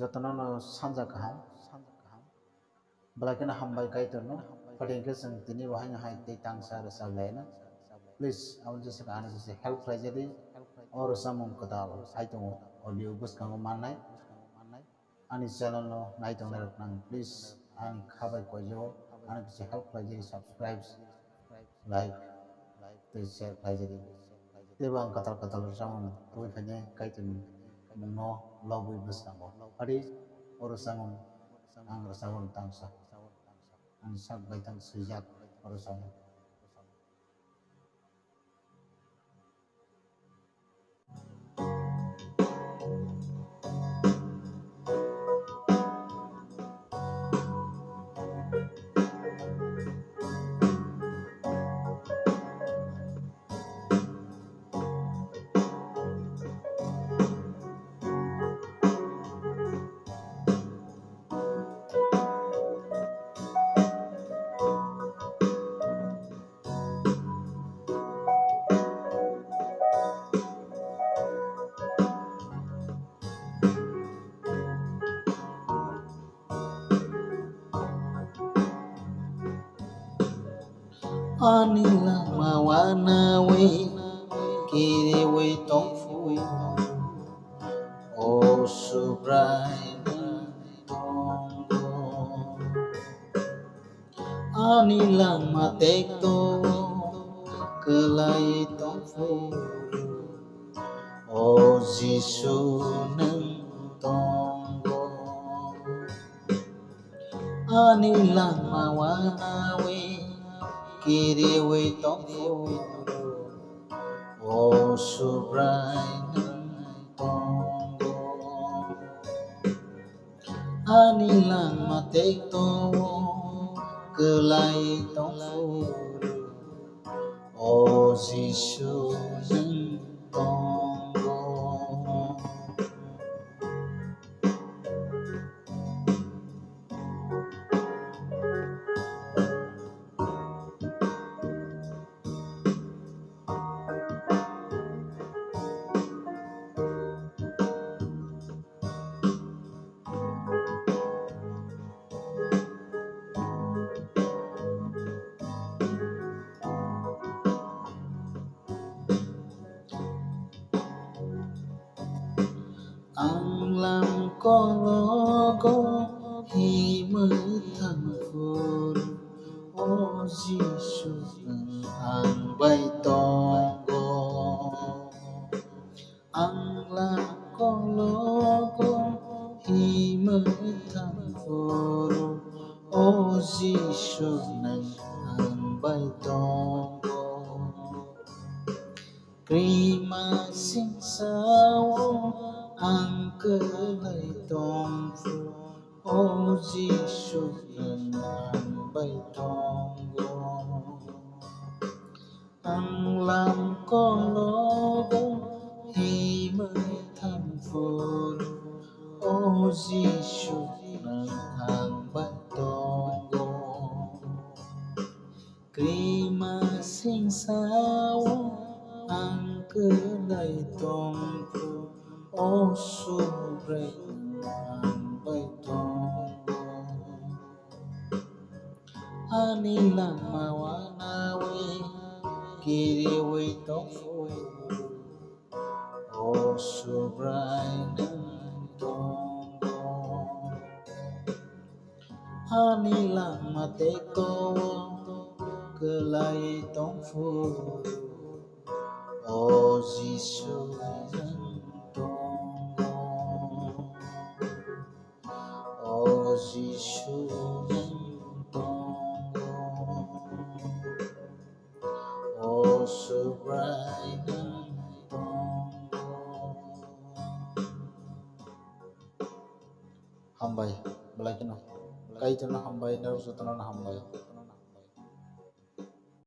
जतननो सानजा kaham belakina hambai kaitono padengke जों दिनै वहायनो हाय दै तांसा रसाबलायना please आवन जैसे आने जैसे help रायजरी और सामुं कदाल साइतों audio बुसकांगो माननाय आनि channel no नाइतों नरकनां please आं खाबाय कोइजो आने जैसे help रायजरी subscribe like दै share रायजरी तेबां कताल कताल सामुं तुइ फैने काइतों मुंनो लबुई बुसकांगो आदि और सामुं आं रसाबन तांसा आं sak baitang sejak urusan Anila mawana we kiri we tongfu o subrai tonggo Anila matekto kelai tongfu o jisu neng tonggo Anila mawana we kiri we tongfu o subrai tonggo Anila matekto kelai tongfu o jisu neng tonggo Ang lam kologo hi mới thằng phun ô Giêsu ang bay tongo ang lam kologo hi mới thằng phun ô Giêsu ang bay tongo Krima sing sao ang kelai tongfu o Giêsu ang bay tonggo ang lam kologo hi mới thằng phun o Giêsu ang bay tonggo Krima sing sao ang kelai tongfu o subrai ang bay tonggo Anila mawana we kiri we tongfu o subrai tonggo Anila mateko kelai tongfu o Giêsu tonggo o Giêsu tonggo o subrai tonggo hambai belakino kaitana hambai narusutanana hambai